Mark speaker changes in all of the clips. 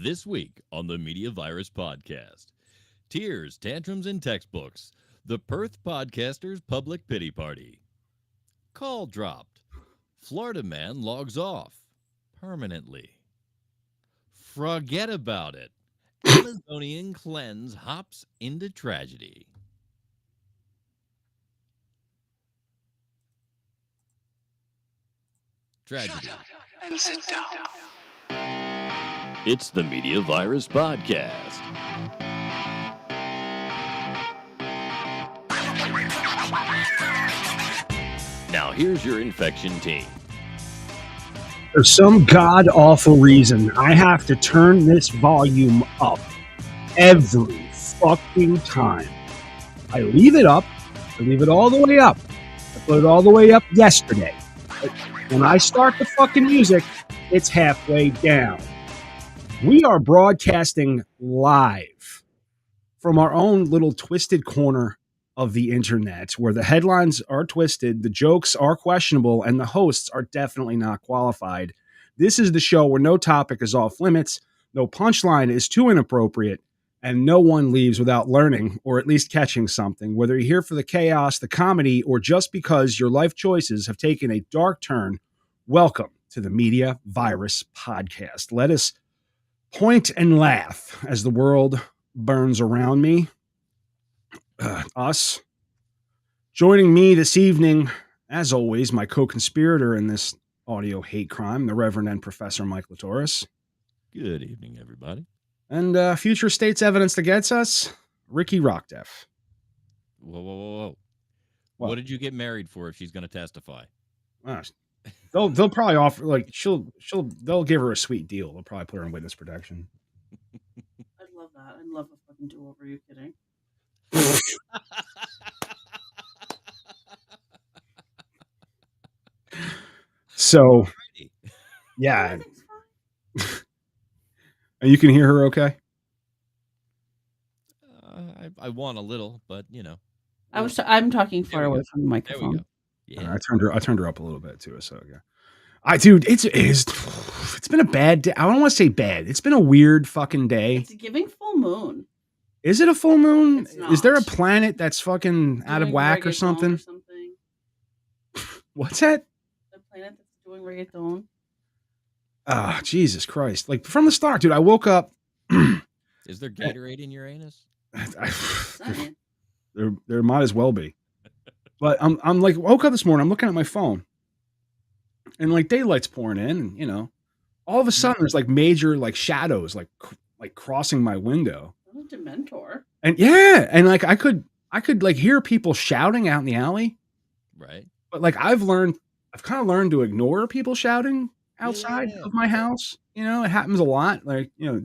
Speaker 1: This week on the Media Virus Podcast. Tears, tantrums, and textbooks. The Perth Podcasters Public Pity Party. Call dropped. Florida man logs off. Permanently. Forget about it. Amazonian cleanse hops into tragedy. Tragedy.
Speaker 2: Shut up and sit down.
Speaker 1: It's the Media Virus Podcast. Now here's your infection team.
Speaker 3: For some god-awful reason, I have to turn this volume up every fucking time. I leave it up. I leave it all the way up. I put it all the way up yesterday. But when I start the fucking music, it's halfway down. We are broadcasting live from our own little twisted corner of the internet where the headlines are twisted, the jokes are questionable, and the hosts are definitely not qualified. This is the show where no topic is off limits, no punchline is too inappropriate, and no one leaves without learning or at least catching something, whether you're here for the chaos, the comedy, or just because your life choices have taken a dark turn. Welcome to the Media Virus Podcast. Let us point and laugh as the world burns around me. Us. Joining me this evening, as always, my co-conspirator in this audio hate crime, the Reverend Professor Mike Litoris.
Speaker 1: Good evening, everybody.
Speaker 3: And future state's evidence against us, Riki Rockdef.
Speaker 1: Whoa. What did you get married for if she's going to testify?
Speaker 3: They'll probably offer, like, they'll give her a sweet deal. They'll probably put her in witness protection.
Speaker 4: I'd love that. I'd love a fucking do-over. Are you kidding?
Speaker 3: So, yeah. And you can hear her okay?
Speaker 1: I won a little, but you know.
Speaker 4: I'm talking far away from the microphone.
Speaker 1: There we go. Yeah.
Speaker 3: I turned her up a little bit too. So yeah. Dude, it's been a bad day. I don't want to say bad. It's been a weird fucking day.
Speaker 4: It's giving full moon.
Speaker 3: Is it a full moon?
Speaker 4: It's not.
Speaker 3: Is there a planet that's fucking out of whack or something? What's that?
Speaker 4: The planet that's doing reggaeton.
Speaker 3: Ah, Jesus Christ! Like from the start, dude. I woke up.
Speaker 1: Is there Gatorade in your anus?
Speaker 3: There might as well be. But I'm like woke up this morning. I'm looking at my phone, and like daylight's pouring in, and you know, all of a sudden there's like major like shadows like crossing my window.
Speaker 4: Oh, Dementor.
Speaker 3: And yeah, and like I could like hear people shouting out in the alley.
Speaker 1: Right.
Speaker 3: But like I've kind of learned to ignore people shouting outside of my house. You know, it happens a lot. Like, you know,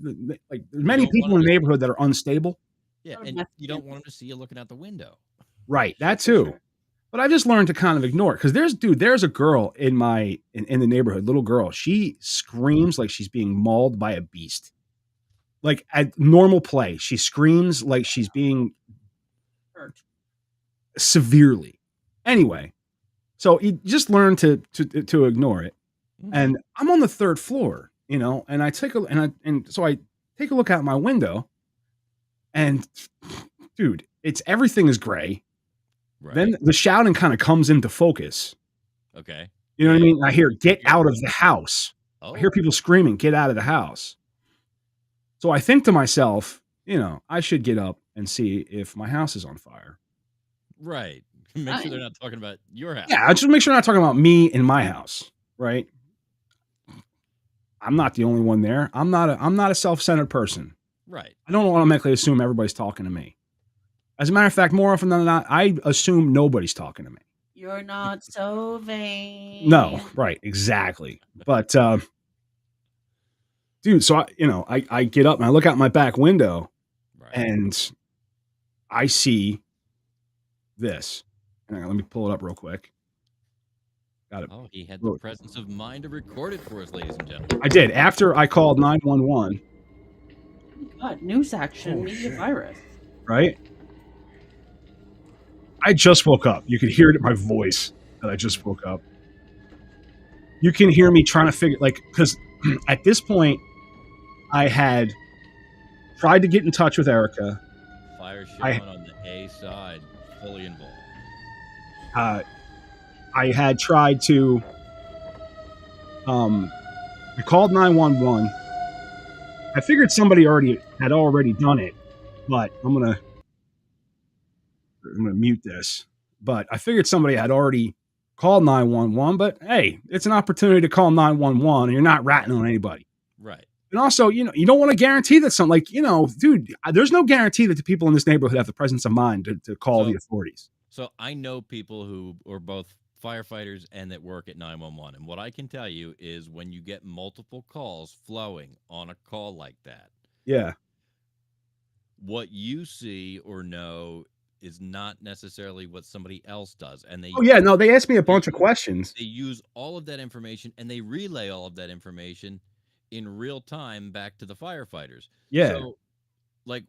Speaker 3: like there's many people in the neighborhood that are unstable.
Speaker 1: Yeah, and you don't want them to see you looking out the window.
Speaker 3: Right, that too. Sure. But I just learned to kind of ignore it because there's a girl in the neighborhood, little girl. She screams like she's being mauled by a beast. Like at normal play, she screams like she's being hurt severely. Anyway, so you just learn to ignore it. And I'm on the third floor, you know, and so I take a look out my window, and dude, everything is gray. Right. Then the shouting kind of comes into focus.
Speaker 1: Okay.
Speaker 3: You know what I mean? I hear, "Get out of the house." I hear people screaming, "Get out of the house." So I think to myself, you know, I should get up and see if my house is on fire.
Speaker 1: Right. Make sure they're not talking about your house.
Speaker 3: Yeah, I just make sure they're not talking about me in my house. Right. I'm not the only one there. I'm not a self-centered person.
Speaker 1: Right.
Speaker 3: I don't automatically assume everybody's talking to me. As a matter of fact, more often than not, I assume nobody's talking to me.
Speaker 4: You're not so vain.
Speaker 3: No, right, exactly. But dude, so I get up and I look out my back window, right, and I see this. Let me pull it up real quick. Got it.
Speaker 1: Oh, he had the presence of mind to record it for us, ladies and gentlemen.
Speaker 3: I did. After I called 911.
Speaker 4: God, news action, Media Virus.
Speaker 3: Right? I just woke up. You could hear it in my voice that I just woke up. You can hear me trying to figure, like, because at this point, I had tried to get in touch with Erica.
Speaker 1: Fire Sean on the A side, fully involved.
Speaker 3: I had tried to. I called 911. I figured somebody had already done it, but I'm gonna mute this. But I figured somebody had already called 911. But hey, it's an opportunity to call 911, and you're not ratting on anybody.
Speaker 1: Right.
Speaker 3: And also, you don't want to guarantee that something like, dude, there's no guarantee that the people in this neighborhood have the presence of mind to call the authorities.
Speaker 1: So I know people who are both firefighters and that work at 911. And what I can tell you is when you get multiple calls flowing on a call like that.
Speaker 3: Yeah.
Speaker 1: What you see or know is not necessarily what somebody else does. And
Speaker 3: they asked me a bunch of questions.
Speaker 1: They use all of that information and they relay all of that information in real time back to the firefighters.
Speaker 3: Yeah.
Speaker 1: So, like,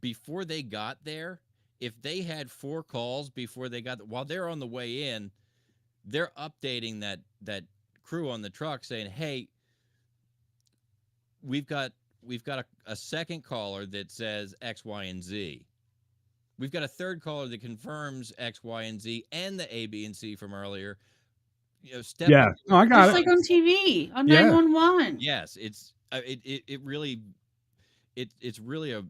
Speaker 1: before they got there, if they had 4 calls before they got while they're on the way in, they're updating that crew on the truck saying, "Hey, we've got a second caller that says X, Y, and Z. We've got a third caller that confirms X, Y, and Z and the A, B, and C from earlier."
Speaker 3: Yeah. No, I got
Speaker 4: it. It's like on TV on 911.
Speaker 1: Yes, it's really it's really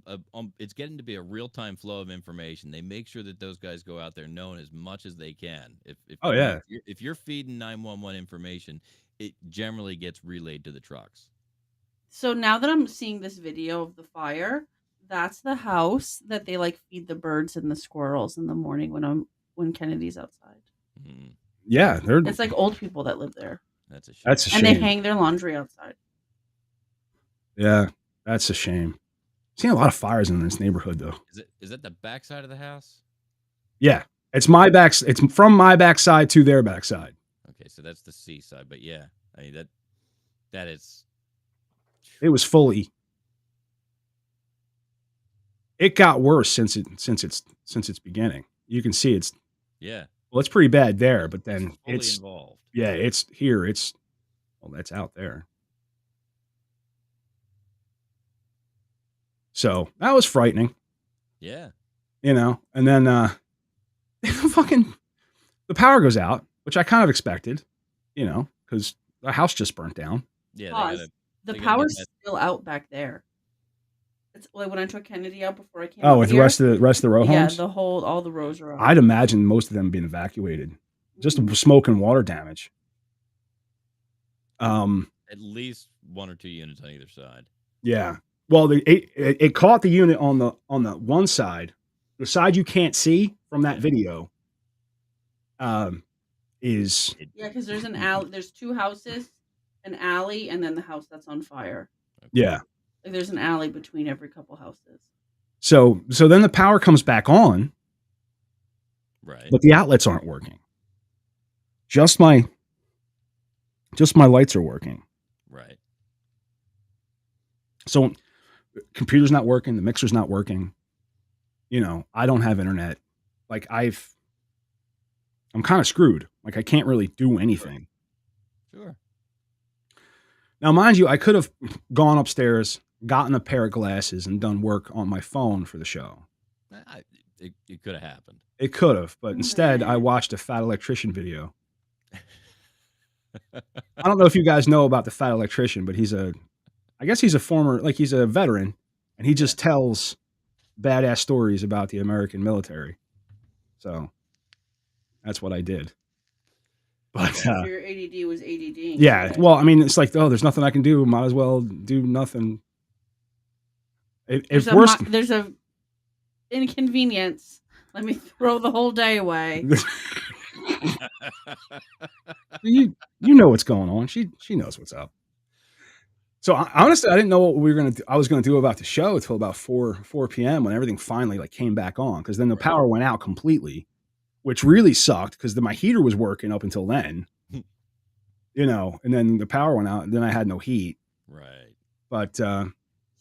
Speaker 1: it's getting to be a real-time flow of information. They make sure that those guys go out there knowing as much as they can. If you're feeding 911 information, it generally gets relayed to the trucks.
Speaker 4: So now that I'm seeing this video of the fire, that's the house that they feed the birds and the squirrels in the morning when Kennedy's outside.
Speaker 1: Mm-hmm.
Speaker 3: Yeah,
Speaker 4: it's like old people that live there.
Speaker 1: That's a shame.
Speaker 3: That's a shame.
Speaker 4: And they hang their laundry outside.
Speaker 3: Yeah, that's a shame. Seen a lot of fires in this neighborhood, though.
Speaker 1: Is that the back side of the house?
Speaker 3: Yeah, it's from my backside to their backside.
Speaker 1: Okay, so that's the C side, but yeah, I mean that is.
Speaker 3: It was fully. It got worse since its beginning. You can see it's.
Speaker 1: Yeah.
Speaker 3: Well, it's pretty bad there, but then
Speaker 1: it's involved.
Speaker 3: Yeah, it's here. That's out there. So that was frightening.
Speaker 1: Yeah.
Speaker 3: And then the power goes out, which I kind of expected, because the house just burnt down.
Speaker 1: Yeah.
Speaker 4: The power's still out back there. It's like when I took Kennedy out before I came.
Speaker 3: Oh, with the rest of the row homes?
Speaker 4: Yeah, all the rows are out.
Speaker 3: I'd imagine most of them being evacuated. Just smoke and water damage.
Speaker 1: At least 1 or 2 units on either side.
Speaker 3: Yeah. Well, it caught the unit on the one side. The side you can't see from that video. Is
Speaker 4: because there's an alley. There's 2 houses, an alley, and then the house that's on fire.
Speaker 1: Okay.
Speaker 3: Yeah.
Speaker 4: There's an alley between every couple houses.
Speaker 3: So then the power comes back on.
Speaker 1: Right.
Speaker 3: But the outlets aren't working. Just my lights are working.
Speaker 1: Right.
Speaker 3: So computer's not working, the mixer's not working. I don't have internet. I'm kind of screwed. I can't really do anything.
Speaker 1: Sure.
Speaker 3: Now, mind you, I could have gone upstairs, gotten a pair of glasses, and done work on my phone for the show.
Speaker 1: It could have happened.
Speaker 3: It could have, but instead, I watched a fat electrician video. I don't know if you guys know about the fat electrician, but I guess he's a former, he's a veteran, and he just tells badass stories about the American military. So that's what I did. But
Speaker 4: your ADD was ADD.
Speaker 3: Yeah. Right? Well, I mean, it's there's nothing I can do. Might as well do nothing.
Speaker 4: There's a inconvenience. Let me throw the whole day away.
Speaker 3: you know what's going on. She knows what's up. So honestly, I didn't know what I was gonna do about the show until about 4 p.m. when everything finally came back on, because then the power went out completely, which really sucked because my heater was working up until then. And then the power went out and then I had no heat.
Speaker 1: Right.
Speaker 3: But
Speaker 4: so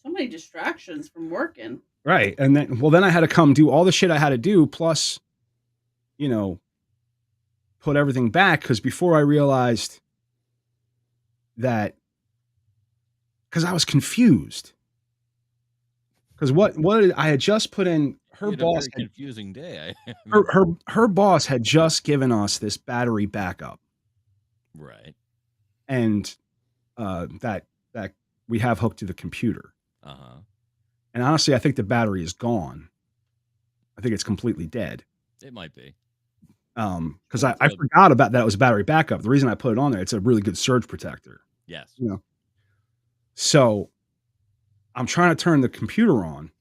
Speaker 4: many distractions from working.
Speaker 3: Right. And then I had to come do all the shit I had to do, plus, put everything back, because before I realized that, because I was confused. Because what I had just put in, her boss
Speaker 1: a very confusing day.
Speaker 3: her boss had just given us this battery backup,
Speaker 1: right?
Speaker 3: And that we have hooked to the computer. And honestly, I think the battery is gone. I think it's completely dead.
Speaker 1: It might be.
Speaker 3: Because I forgot about that. It was a battery backup. The reason I put it on there, it's a really good surge protector.
Speaker 1: Yes.
Speaker 3: You know. So I'm trying to turn the computer on,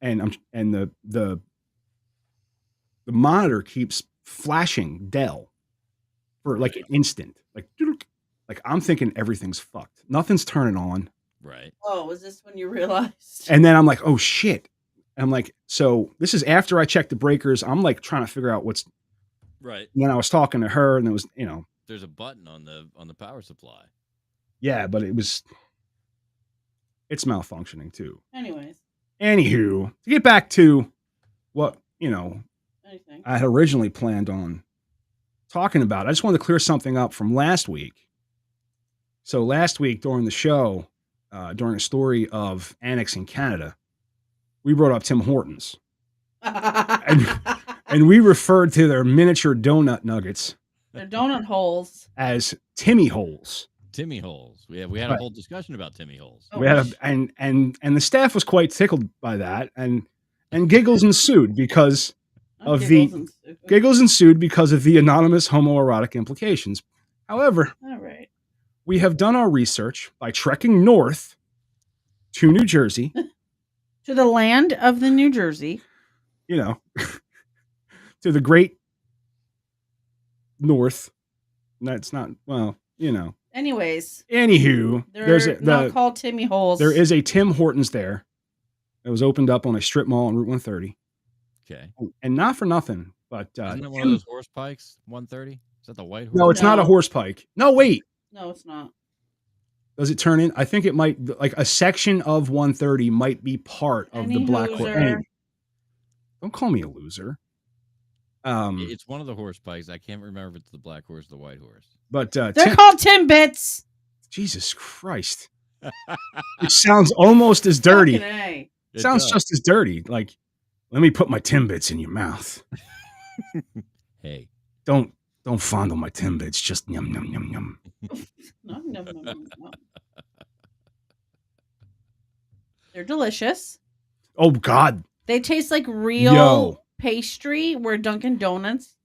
Speaker 3: and the monitor keeps flashing Dell for like an instant. Like I'm thinking everything's fucked. Nothing's turning on.
Speaker 1: Right.
Speaker 4: Oh, was this when you realized?
Speaker 3: And then I'm like, oh shit. And I'm like, so this is after I checked the breakers. I'm like trying to figure out what's
Speaker 1: right.
Speaker 3: And then I was talking to her, and it was,
Speaker 1: there's a button on the power supply.
Speaker 3: Yeah, but it's malfunctioning too.
Speaker 4: Anywho,
Speaker 3: to get back to what,
Speaker 4: anything
Speaker 3: I had originally planned on talking about, I just wanted to clear something up from last week. So last week during the show, during a story of annexing Canada, we brought up Tim Hortons. and we referred to their miniature donut nuggets.
Speaker 4: They're donut holes.
Speaker 3: As Timmy holes.
Speaker 1: Timmy holes. We had a whole discussion about Timmy holes.
Speaker 3: We had and the staff was quite tickled by that, and giggles ensued because of giggles ensued because of the anonymous homoerotic implications. However,
Speaker 4: all right,
Speaker 3: we have done our research by trekking north to New Jersey,
Speaker 4: to the land of the New Jersey,
Speaker 3: to the great north. That's not
Speaker 4: Anyways,
Speaker 3: there's
Speaker 4: not called Timmy holes.
Speaker 3: There is a Tim Hortons there. It was opened up on a strip mall on Route 130.
Speaker 1: Okay,
Speaker 3: and not for nothing, but
Speaker 1: isn't that one of those horse pikes? 130? Is that the white horse?
Speaker 3: No, it's not a horse pike. No, wait.
Speaker 4: No, it's not.
Speaker 3: Does it turn in? I think it might, like a section of 130 might be part of the black horse. Hey, don't call me a loser.
Speaker 1: It's one of the horse pikes. I can't remember if it's the black horse or the white horse.
Speaker 3: But
Speaker 4: they're called Timbits.
Speaker 3: Jesus Christ. It sounds almost as dirty. It sounds just as dirty. Like, let me put my Timbits in your mouth.
Speaker 1: Hey.
Speaker 3: Don't fondle my Timbits. Just yum, yum, yum, yum.
Speaker 4: Nom. They're delicious.
Speaker 3: Oh, God.
Speaker 4: They taste like real pastry, where Dunkin' Donuts,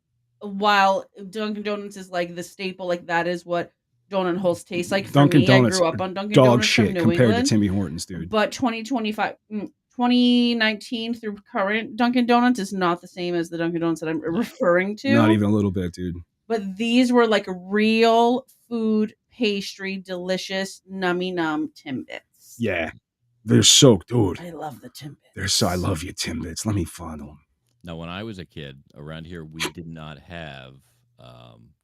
Speaker 4: while Dunkin' Donuts is like the staple, like that is what donut holes taste like. For me, I grew up on Dunkin' Donuts from New
Speaker 3: compared
Speaker 4: England,
Speaker 3: to Timmy Hortons, dude.
Speaker 4: But 2019 through current Dunkin' Donuts is not the same as the Dunkin' Donuts that I'm referring to.
Speaker 3: Not even a little bit, dude.
Speaker 4: But these were like real food, pastry, delicious, nummy num Timbits.
Speaker 3: Yeah. They're so, dude.
Speaker 4: I love the Timbits.
Speaker 3: I love you, Timbits. Let me fondle them.
Speaker 1: Now, when I was a kid, around here, we did not have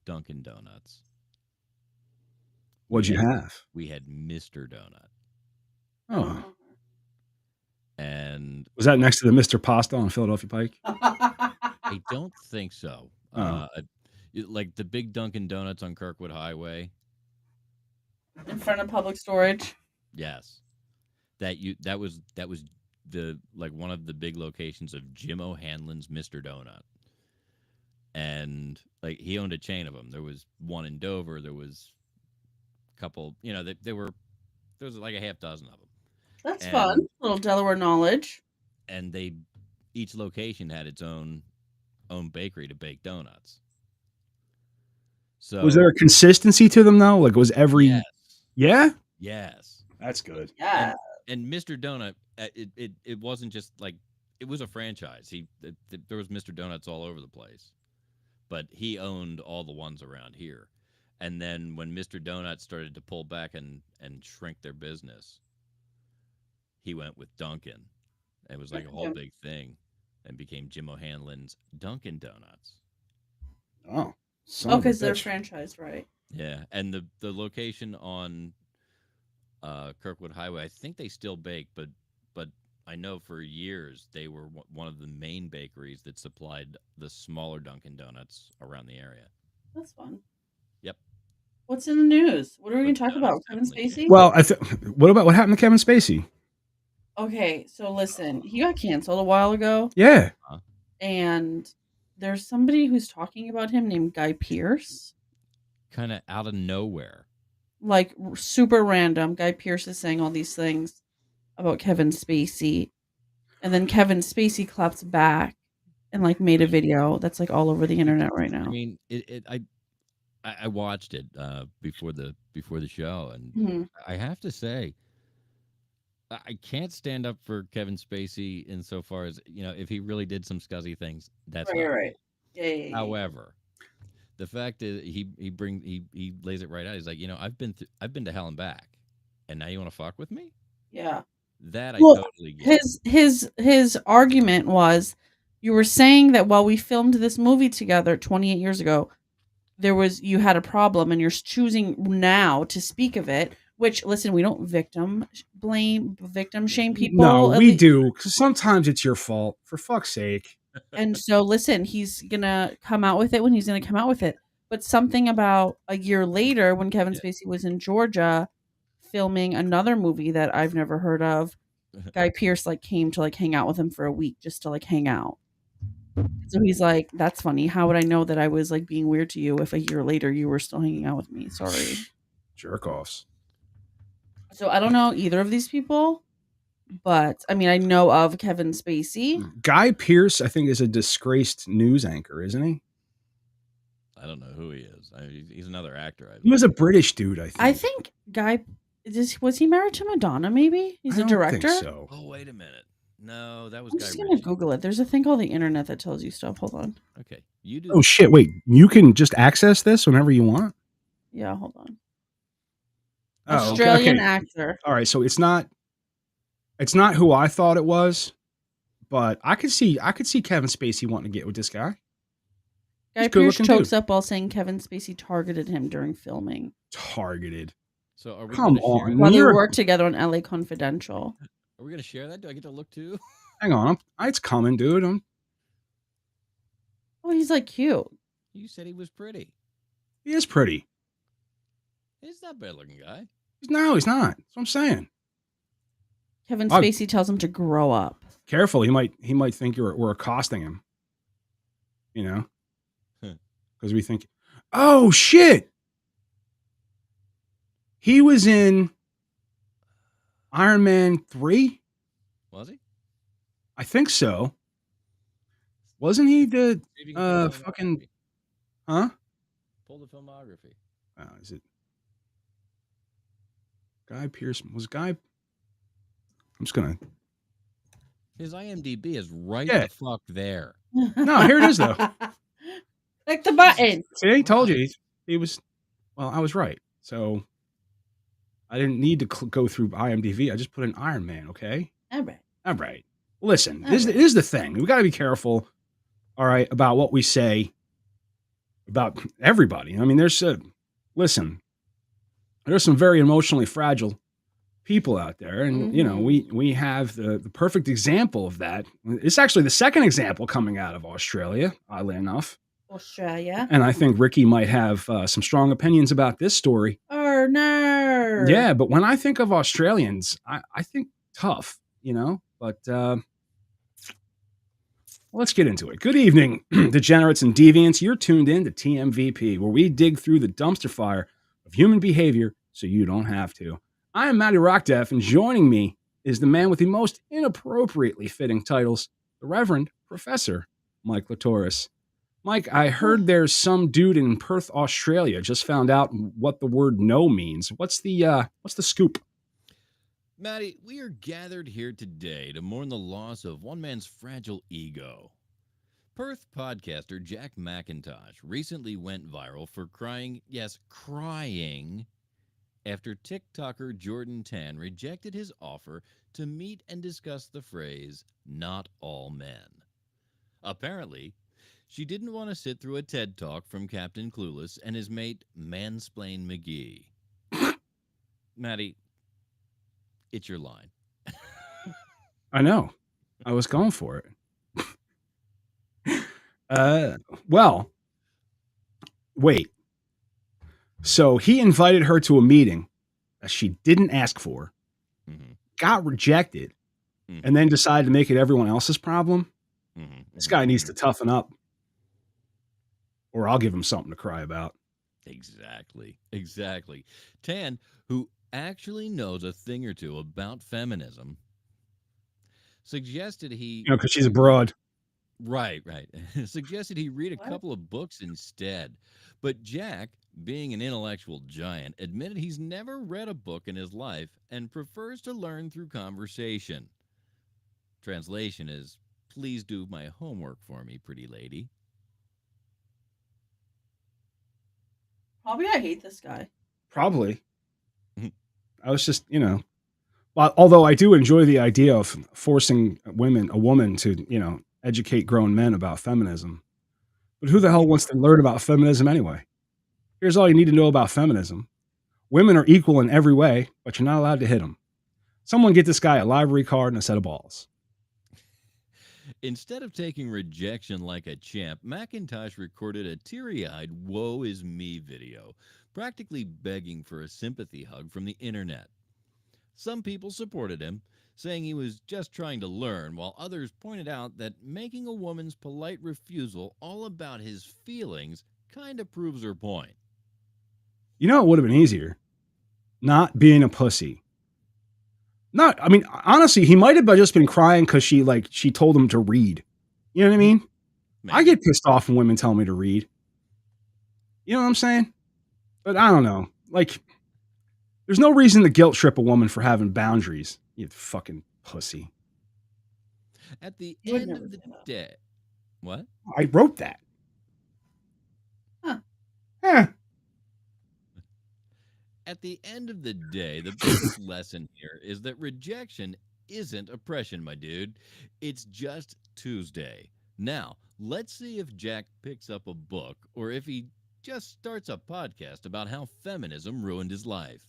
Speaker 1: Dunkin' Donuts.
Speaker 3: What'd you have?
Speaker 1: We had Mr. Donut.
Speaker 3: Oh.
Speaker 1: And
Speaker 3: was that next to the Mr. Pasta on Philadelphia Pike?
Speaker 1: I don't think so.
Speaker 3: Oh.
Speaker 1: Like the big Dunkin' Donuts on Kirkwood Highway.
Speaker 4: In front of Public Storage?
Speaker 1: Yes. That was the like one of the big locations of Jim O'Hanlon's Mr. Donut. And like he owned a chain of them. There was one in Dover, there was a couple, there was like a half dozen of them.
Speaker 4: That's fun. A little Delaware knowledge.
Speaker 1: And each location had its own bakery to bake donuts. So
Speaker 3: was there a consistency to them though? Like was every Yeah?
Speaker 1: Yes.
Speaker 3: That's good.
Speaker 4: Yeah.
Speaker 1: And Mr. Donut, it wasn't just like it was a franchise. There was Mr. Donuts all over the place, but he owned all the ones around here. And then when Mr. Donut started to pull back and shrink their business, he went with Dunkin'. It was like a whole big thing, and became Jim O'Hanlon's Dunkin' Donuts.
Speaker 3: Oh,
Speaker 4: because they're franchised, right?
Speaker 1: Yeah, and the location on Kirkwood Highway, I think they still bake, but I know for years they were one of the main bakeries that supplied the smaller Dunkin' Donuts around the area.
Speaker 4: That's fun.
Speaker 1: Yep.
Speaker 4: What's in the news? What are we going to talk about? Kevin Spacey?
Speaker 3: Well, what happened to Kevin Spacey?
Speaker 4: Okay, so listen, he got canceled a while ago.
Speaker 3: Yeah.
Speaker 4: And there's somebody who's talking about him named Guy Pearce.
Speaker 1: Kind of out of nowhere.
Speaker 4: Like super random. Guy Pearce is saying all these things about Kevin Spacey. And then Kevin Spacey claps back and like made a video that's like all over the internet right now.
Speaker 1: I mean, I watched it before the show, and
Speaker 4: Mm-hmm.
Speaker 1: I have to say, I can't stand up for Kevin Spacey insofar as, you know, if he really did some scuzzy things, that's
Speaker 4: right. Yeah.
Speaker 1: However, the fact is he lays it right out. He's like, you know, I've been to hell and back, and now you want to fuck with me?
Speaker 4: Yeah.
Speaker 1: That I totally get.
Speaker 4: His argument was, you were saying that while we filmed this movie together 28 years ago, you had a problem, and you're choosing now to speak of it. Which, listen, we don't victim shame people.
Speaker 3: No, we do. Because sometimes it's your fault. For fuck's sake.
Speaker 4: And so, listen, he's gonna come out with it when he's gonna come out with it. But something about a year later, when Kevin Spacey was in Georgia filming another movie that I've never heard of, Guy Pearce like came to like hang out with him for a week just to like hang out. So he's like, "That's funny. How would I know that I was like being weird to you if a year later you were still hanging out with me? Sorry."
Speaker 3: Jerk offs.
Speaker 4: So I don't know either of these people, but I mean, I know of Kevin Spacey.
Speaker 3: Guy Pearce, I think, is a disgraced news anchor, isn't he?
Speaker 1: I don't know who he is. He's another actor.
Speaker 3: He was a British dude, I think.
Speaker 4: I think Guy was he married to Madonna? Maybe he's a director.
Speaker 3: Think so.
Speaker 1: Oh, wait a minute. No, that was.
Speaker 4: I'm just gonna Google it. There's a thing called the internet that tells you stuff. Hold on.
Speaker 1: Okay, you do.
Speaker 3: Oh shit! Wait, you can just access this whenever you want.
Speaker 4: Yeah, hold on.
Speaker 3: Oh,
Speaker 4: Australian actor.
Speaker 3: All right, so it's not who I thought it was, but I could see Kevin Spacey wanting to get with this guy.
Speaker 4: Guy Pearce chokes up while saying Kevin Spacey targeted him during filming.
Speaker 3: Targeted.
Speaker 1: So are we
Speaker 3: Come on.
Speaker 4: While they worked together on LA Confidential.
Speaker 1: Are we gonna share that? Do I get to look too?
Speaker 3: Hang on, it's coming, dude.
Speaker 4: Oh, he's like cute.
Speaker 1: You said he was pretty.
Speaker 3: He is pretty.
Speaker 1: He's not a bad looking guy.
Speaker 3: No, he's not. That's what I'm saying.
Speaker 4: Kevin Spacey tells him to grow up.
Speaker 3: Careful, he might think we're accosting him. You know, because we think, oh shit, he was in Iron Man 3.
Speaker 1: Was he?
Speaker 3: I think so. Wasn't he the fucking? Huh?
Speaker 1: Pull the filmography.
Speaker 3: Is it Guy Pearce? Was Guy? I'm just gonna.
Speaker 1: His IMDb is right the fuck there.
Speaker 3: No, here it is though.
Speaker 4: Click the button.
Speaker 3: See, I told you he was. Well, I was right. So I didn't need to go through IMDb. I just put in Iron Man. Okay.
Speaker 4: All
Speaker 3: right. Listen, this is the thing. We got to be careful. All right, about what we say about everybody. I mean, there's some very emotionally fragile people out there, and you know, we have the perfect example of that. It's actually the second example coming out of Australia, oddly enough.
Speaker 4: Australia.
Speaker 3: And I think Riki might have some strong opinions about this story.
Speaker 4: Oh no.
Speaker 3: Yeah, but when I think of Australians, I think tough, you know. But let's get into it. Good evening, degenerates and deviants. You're tuned in to TMVP, where we dig through the dumpster fire of human behavior so you don't have to. I am Matty Rockdef, and joining me is the man with the most inappropriately fitting titles, the Reverend Professor Mike Litoris. Mike, I heard there's some dude in Perth, Australia, just found out what the word no means. What's the scoop?
Speaker 1: Matty, we are gathered here today to mourn the loss of one man's fragile ego. Perth podcaster Jack McIntosh recently went viral for crying, after TikToker Jordan Tan rejected his offer to meet and discuss the phrase, not all men. Apparently, she didn't want to sit through a TED Talk from Captain Clueless and his mate, Mansplain McGee. Matty, it's your line.
Speaker 3: I know. I was going for it. Well, wait. So he invited her to a meeting that she didn't ask for, got rejected, and then decide to make it everyone else's problem. This guy needs to toughen up, or I'll give him something to cry about.
Speaker 1: Exactly. Tan, who actually knows a thing or two about feminism, suggested he...
Speaker 3: because she's a broad.
Speaker 1: Right. Suggested he read a couple of books instead. But Jack, being an intellectual giant, admitted he's never read a book in his life and prefers to learn through conversation. Translation is, please do my homework for me, pretty lady.
Speaker 4: Probably I hate this guy.
Speaker 3: Probably. I was just, although I do enjoy the idea of forcing a woman to, educate grown men about feminism. But who the hell wants to learn about feminism anyway? Here's all you need to know about feminism. Women are equal in every way, but you're not allowed to hit them. Someone get this guy a library card and a set of balls.
Speaker 1: Instead of taking rejection like a champ, McIntosh recorded a teary-eyed woe is me video, practically begging for a sympathy hug from the internet. Some people supported him, saying he was just trying to learn, while others pointed out that making a woman's polite refusal all about his feelings kind of proves her point.
Speaker 3: You know, it would have been easier. Not being a pussy. Honestly, he might have just been crying because she told him to read. You know what I mean? Maybe. I get pissed off when women tell me to read. You know what I'm saying? But I don't know. There's no reason to guilt trip a woman for having boundaries. You fucking pussy.
Speaker 1: At the end of the day. What?
Speaker 3: I wrote that. Huh.
Speaker 1: At the end of the day, the biggest lesson here is that rejection isn't oppression, my dude. It's just Tuesday. Now, let's see if Jack picks up a book or if he just starts a podcast about how feminism ruined his life.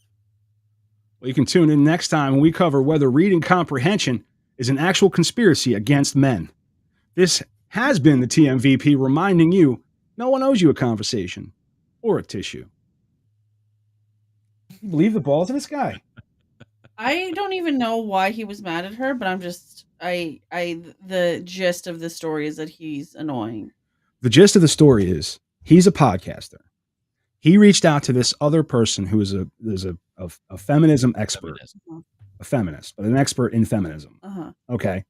Speaker 3: Well, you can tune in next time when we cover whether reading comprehension is an actual conspiracy against men. This has been the TMVP reminding you no one owes you a conversation or a tissue. You believe the balls of this guy?
Speaker 4: I don't even know why he was mad at her, but I'm just the gist of the story is that he's annoying.
Speaker 3: The gist of the story is he's a podcaster. He reached out to this other person who is a feminism expert, a feminist, but an expert in feminism. Okay.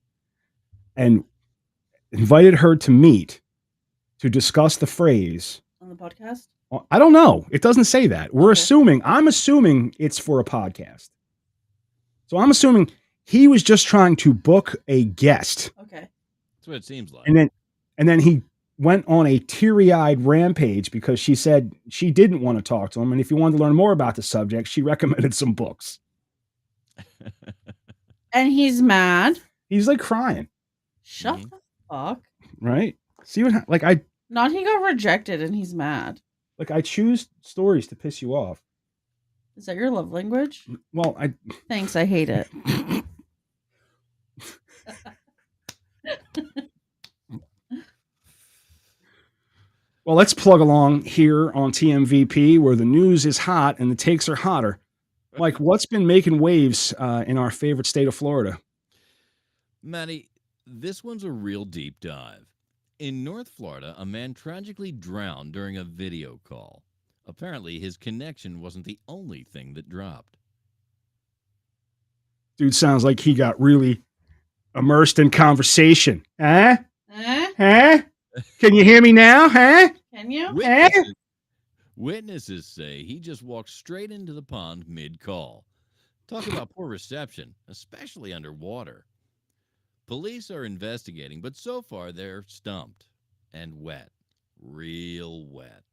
Speaker 3: And invited her to meet to discuss the phrase
Speaker 4: on the podcast.
Speaker 3: I don't know. It doesn't say that. I'm assuming it's for a podcast. So I'm assuming he was just trying to book a guest.
Speaker 4: Okay.
Speaker 1: That's what it seems like.
Speaker 3: And then he went on a teary-eyed rampage because she said she didn't want to talk to him. And if you wanted to learn more about the subject, she recommended some books.
Speaker 4: And he's mad.
Speaker 3: He's crying.
Speaker 4: Shut the fuck.
Speaker 3: Right? See what,
Speaker 4: Not he got rejected and he's mad.
Speaker 3: I choose stories to piss you off.
Speaker 4: Is that your love language?
Speaker 3: Well,
Speaker 4: Thanks, I hate it.
Speaker 3: Well, let's plug along here on TMVP where the news is hot and the takes are hotter. Mike, what's been making waves in our favorite state of Florida?
Speaker 1: Matty, this one's a real deep dive. In North Florida, a man tragically drowned during a video call. Apparently, his connection wasn't the only thing that dropped.
Speaker 3: Dude sounds like he got really immersed in conversation. Huh? Huh? Can you hear me now? Huh?
Speaker 4: Can you?
Speaker 1: Witnesses say he just walked straight into the pond mid-call. Talk about poor reception, especially underwater. Police are investigating, but so far they're stumped and wet. Real wet.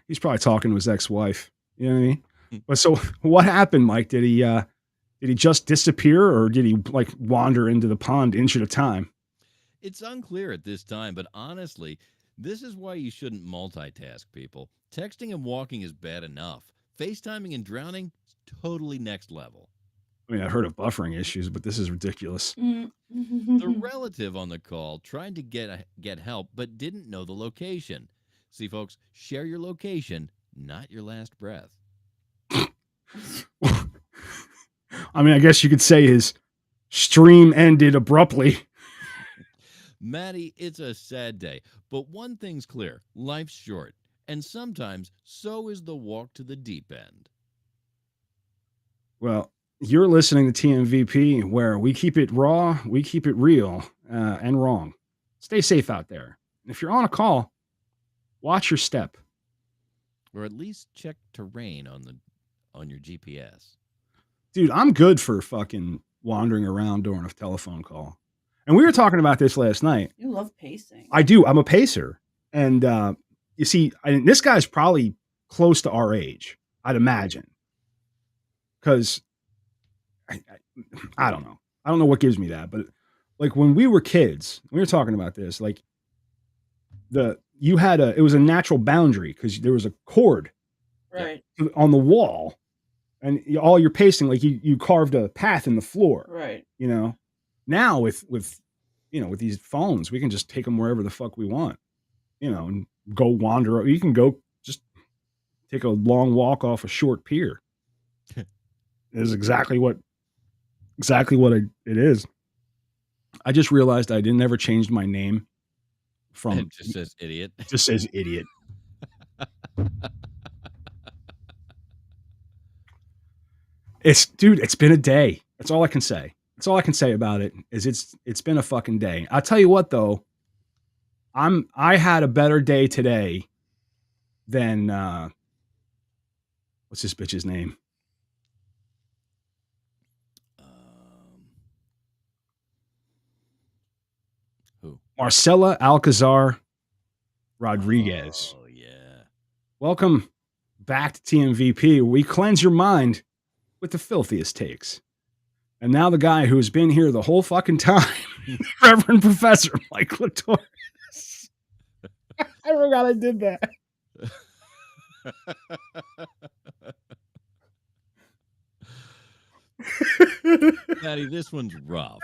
Speaker 3: He's probably talking to his ex-wife. You know what I mean? But so what happened, Mike? Did he just disappear or did he wander into the pond inch at a time?
Speaker 1: It's unclear at this time, but honestly, this is why you shouldn't multitask, people. Texting and walking is bad enough. FaceTiming and drowning is totally next level.
Speaker 3: I mean, I've heard of buffering issues, but this is ridiculous.
Speaker 1: The relative on the call tried to get help, but didn't know the location. See, folks, share your location, not your last breath.
Speaker 3: I mean, I guess you could say his Stream ended abruptly.
Speaker 1: Matty, it's a sad day, but one thing's clear. Life's short, and sometimes so is the walk to the deep end.
Speaker 3: Well, you're listening to TMVP, where we keep it raw, we keep it real, and wrong. Stay safe out there. And if you're on a call, watch your step.
Speaker 1: Or at least check terrain on your GPS.
Speaker 3: Dude, I'm good for fucking wandering around during a telephone call. And we were talking about this last night.
Speaker 4: You love pacing.
Speaker 3: I do. I'm a pacer. And you see, this guy's probably close to our age, I'd imagine. Because I don't know. I don't know what gives me that. But like when we were kids, we were talking about this, like it was a natural boundary because there was a cord
Speaker 4: right
Speaker 3: on the wall. And all your pacing, like you carved a path in the floor.
Speaker 4: Right.
Speaker 3: You know, now with these phones, we can just take them wherever the fuck we want, and go wander. You can go just take a long walk off a short pier. Is exactly what it is. I just realized I didn't ever change my name from.
Speaker 1: It just says idiot.
Speaker 3: It just says idiot. It's been a day. That's all I can say. That's all I can say about it is it's been a fucking day. I'll tell you what though, I had a better day today than what's this bitch's name?
Speaker 1: Who?
Speaker 3: Marcella Alcazar Rodriguez.
Speaker 1: Oh yeah.
Speaker 3: Welcome back to TMVP. We cleanse your mind with the filthiest takes. And now the guy who's been here the whole fucking time, Reverend Professor Mike Litoris. I forgot I did that.
Speaker 1: Matty, this one's rough.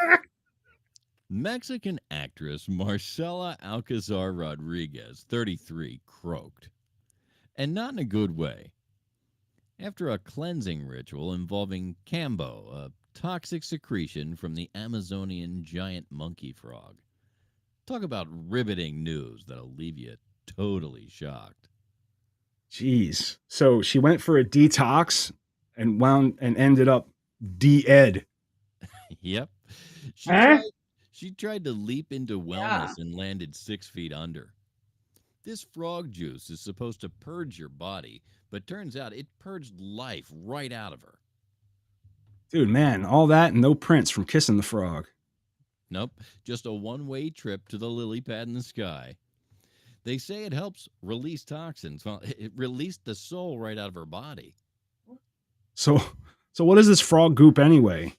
Speaker 1: Mexican actress Marcela Alcazar Rodriguez, 33, croaked. And not in a good way. After a cleansing ritual involving cambo, a toxic secretion from the Amazonian giant monkey frog. Talk about riveting news that'll leave you totally shocked.
Speaker 3: Jeez. So she went for a detox and ended up de-ed.
Speaker 1: Yep. She tried to leap into wellness and landed 6 feet under. This frog juice is supposed to purge your body, but turns out it purged life right out of her.
Speaker 3: Dude, man, all that and no prints from kissing the frog.
Speaker 1: Nope, just a one-way trip to the lily pad in the sky. They say it helps release toxins. Well, it released the soul right out of her body.
Speaker 3: So what is this frog goop anyway?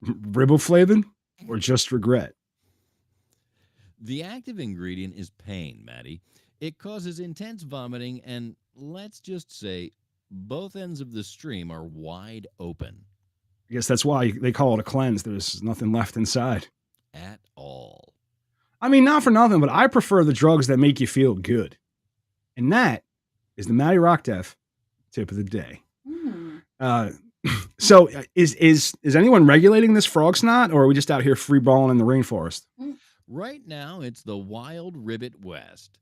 Speaker 3: Riboflavin or just regret?
Speaker 1: The active ingredient is pain, Matty. It causes intense vomiting, and let's just say both ends of the stream are wide open.
Speaker 3: I guess that's why they call it a cleanse. There's nothing left inside.
Speaker 1: At all.
Speaker 3: I mean, not for nothing, but I prefer the drugs that make you feel good. And that is the Matty Rockdef tip of the day. So is anyone regulating this frog snot, or are we just out here free balling in the rainforest?
Speaker 1: Right now, it's the wild ribbit west.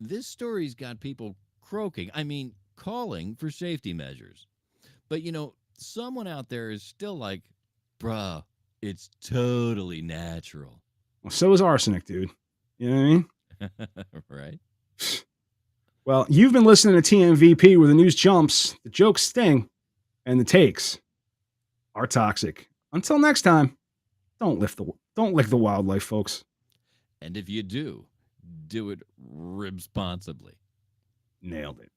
Speaker 1: This story's got people croaking. I mean, calling for safety measures. But, someone out there is still like, bruh, it's totally natural.
Speaker 3: Well, so is arsenic, dude. You know what I mean?
Speaker 1: Right.
Speaker 3: Well, you've been listening to TMVP, where the news jumps, the jokes sting, and the takes are toxic. Until next time, don't lick the wildlife, folks.
Speaker 1: And if you do it responsibly.
Speaker 3: Nailed it.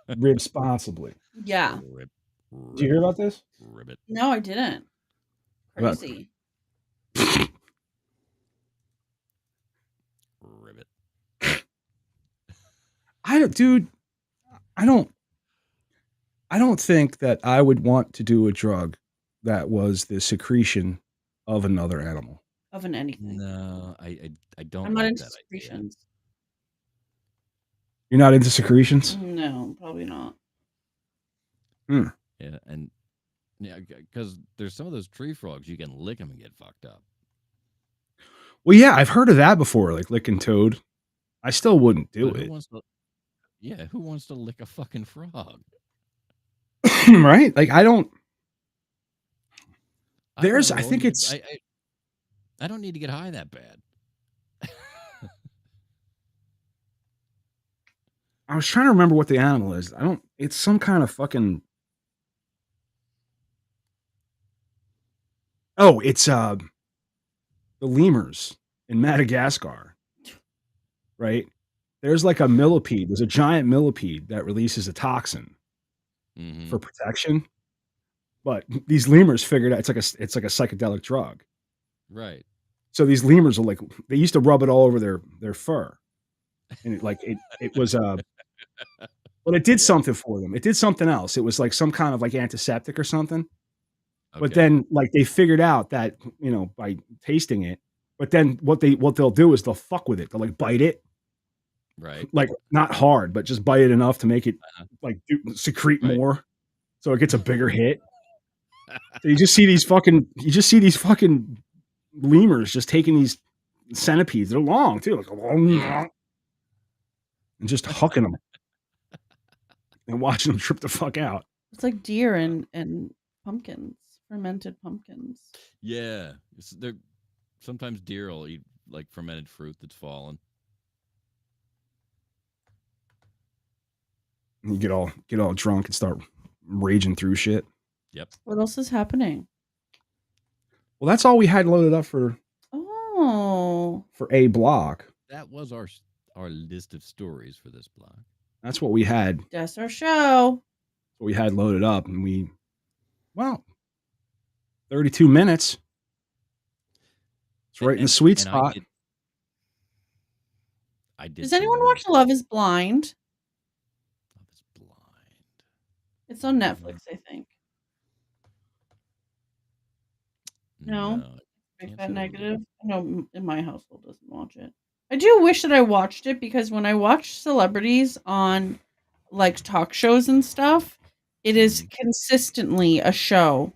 Speaker 3: Responsibly.
Speaker 4: Yeah.
Speaker 3: Did you hear about this?
Speaker 1: Ribbit.
Speaker 4: No, I didn't. Crazy.
Speaker 1: Ribbit.
Speaker 3: I don't think that I would want to do a drug that was the secretion of another animal.
Speaker 4: Of an anything.
Speaker 1: No, I don't.
Speaker 4: I'm not
Speaker 1: like
Speaker 4: into
Speaker 1: that
Speaker 4: secretions.
Speaker 3: You're not into secretions?
Speaker 4: No, probably not.
Speaker 1: Yeah, and yeah, because there's some of those tree frogs you can lick them and get fucked up.
Speaker 3: Well, yeah, I've heard of that before, like licking toad. I still wouldn't do
Speaker 1: But
Speaker 3: it.
Speaker 1: Who wants to lick a fucking frog?
Speaker 3: Right? Like I don't. There's, I think it's.
Speaker 1: I don't need to get high that bad.
Speaker 3: I was trying to remember what the animal is. It's some kind of fucking. Oh, it's the lemurs in Madagascar. Right? There's like a millipede. There's a giant millipede that releases a toxin for protection. But these lemurs figured out it's like a psychedelic drug.
Speaker 1: Right.
Speaker 3: So these lemurs are like, they used to rub it all over their fur. And it was but it did something for them. It did something else. It was like some kind of like antiseptic or something. Okay. But then like they figured out that, by tasting it, but then what they'll do is they'll fuck with it. They'll like bite it.
Speaker 1: Right.
Speaker 3: Like not hard, but just bite it enough to make it like secrete more. So it gets a bigger hit. So you just see these fucking lemurs just taking these centipedes. They're long too, like and just hucking them and watching them trip the fuck out.
Speaker 4: It's like deer and pumpkins, fermented pumpkins.
Speaker 1: Yeah, sometimes deer will eat like fermented fruit that's fallen.
Speaker 3: And you get all drunk and start raging through shit.
Speaker 1: Yep.
Speaker 4: What else is happening?
Speaker 3: Well, that's all we had loaded up for a block.
Speaker 1: That was our list of stories for this block.
Speaker 3: That's what we had.
Speaker 4: That's our show.
Speaker 3: What we had loaded up, and 32 minutes. It's right in the sweet spot.
Speaker 1: I did.
Speaker 4: Does anyone watch Love is Blind?
Speaker 1: Love is Blind.
Speaker 4: It's on Netflix, I think. No. Make that negative. No, in my household doesn't watch it. I do wish that I watched it, because when I watch celebrities on like talk shows and stuff, it is consistently a show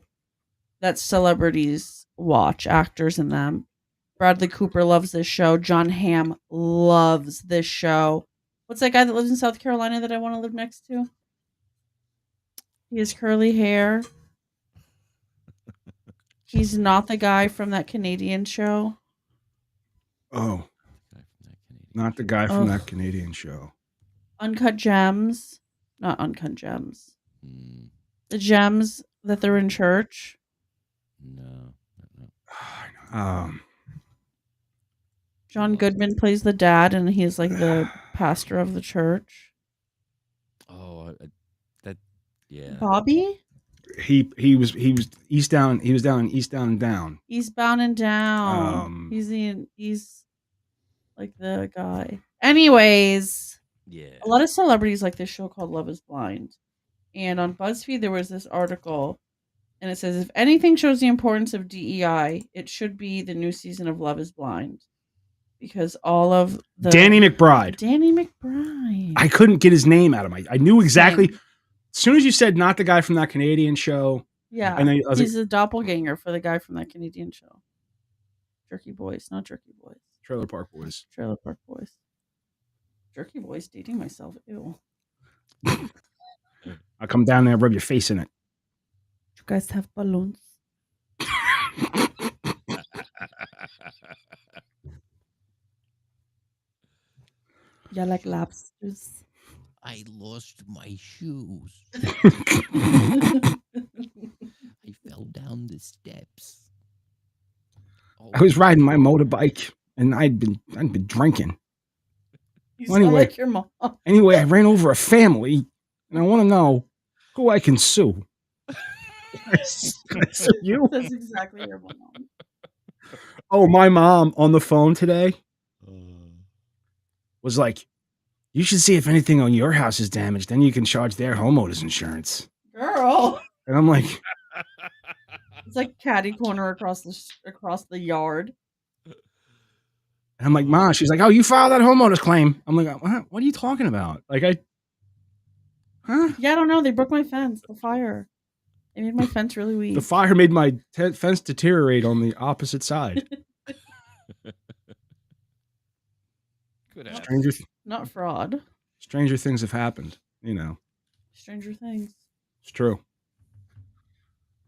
Speaker 4: that celebrities watch, actors in them. Bradley Cooper loves this show. John Hamm loves this show. What's that guy that lives in South Carolina that I want to live next to? He has curly hair. He's not the guy from that Canadian show.
Speaker 3: Oh. Not the guy from that Canadian show.
Speaker 4: Uncut Gems. Not Uncut Gems. The gems that they're in church.
Speaker 1: No.
Speaker 4: John Goodman plays the dad, and he's like the pastor of the church.
Speaker 1: Oh, yeah.
Speaker 4: Bobby?
Speaker 3: He was down in Eastbound and Down.
Speaker 4: Eastbound and Down. He's like the guy. Anyways,
Speaker 1: yeah.
Speaker 4: A lot of celebrities like this show called Love is Blind. And on BuzzFeed there was this article, and it says, if anything shows the importance of DEI, it should be the new season of Love is Blind. Because all of the
Speaker 3: Danny McBride. I couldn't get his name out of I knew exactly. As soon as you said not the guy from that Canadian show.
Speaker 4: Yeah. And then he's a doppelganger for the guy from that Canadian show. Jerky Boys, not Jerky Boys.
Speaker 3: Trailer Park Boys.
Speaker 4: Jerky Boys, dating myself. Ew.
Speaker 3: I'll come down there and rub your face in it.
Speaker 4: You guys have balloons? Yeah, like lobsters.
Speaker 1: I lost my shoes. I fell down the steps.
Speaker 3: I was riding my motorbike, and I'd been drinking.
Speaker 4: Like your mom.
Speaker 3: Anyway, I ran over a family, and I want to know who I can sue. Can I sue you?
Speaker 4: That's exactly your mom.
Speaker 3: Oh, my mom on the phone today was like, you should see if anything on your house is damaged. Then you can charge their homeowners insurance.
Speaker 4: Girl.
Speaker 3: And I'm like,
Speaker 4: it's like catty corner across the yard.
Speaker 3: And I'm like, Ma, she's like, oh, you filed that homeowner's claim. I'm like, what are you talking about? Like, Huh?
Speaker 4: Yeah, I don't know. They broke my fence. The fire. They made my fence really weak.
Speaker 3: The fire made my fence deteriorate on the opposite side.
Speaker 1: Good
Speaker 4: Not fraud.
Speaker 3: Stranger things have happened, you know.
Speaker 4: Stranger things.
Speaker 3: It's true.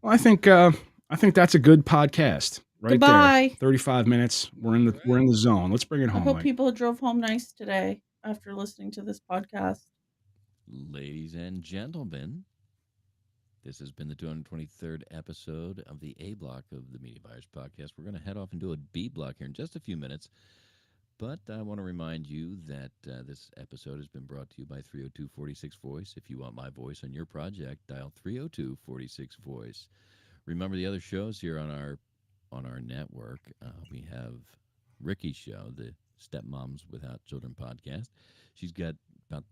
Speaker 3: Well, I think that's a good podcast right
Speaker 4: Goodbye.
Speaker 3: there. 35 minutes. We're in the zone. Let's bring it home.
Speaker 4: I hope
Speaker 3: Mike.
Speaker 4: people drove home nice today after listening to this podcast.
Speaker 1: Ladies and gentlemen, this has been the 223rd episode of the A block of the Media Buyers Podcast. We're going to head off and do a B block here in just a few minutes. But I want to remind you that this episode has been brought to you by 302-46-VOICE. If you want my voice on your project, dial 302-46-VOICE. Remember the other shows here on our network. We have Riki's show, the Stepmoms Without Children podcast. She's got about,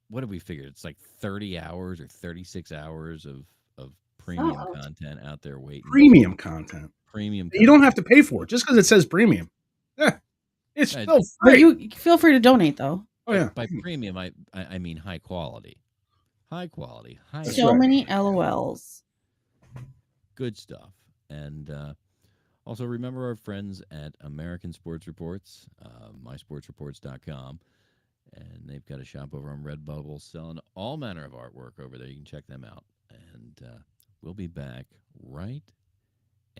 Speaker 1: what did we figure? It's like 30 hours or 36 hours of premium content out there waiting.
Speaker 3: Premium content.
Speaker 1: Premium.
Speaker 3: You don't have to pay for it just because it says premium. It's still free.
Speaker 4: But you feel free to donate, though.
Speaker 3: Oh yeah.
Speaker 1: By premium, I mean high quality. High quality.
Speaker 4: So many LOLs.
Speaker 1: Good stuff. And also remember our friends at American Sports Reports, mysportsreports.com. And they've got a shop over on Redbubble selling all manner of artwork over there. You can check them out. And we'll be back right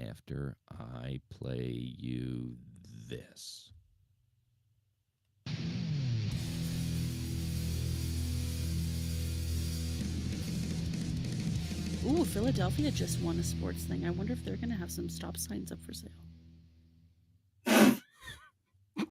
Speaker 1: after I play you this.
Speaker 4: Ooh, Philadelphia just won a sports thing. I wonder if they're going to have some stop signs up for sale.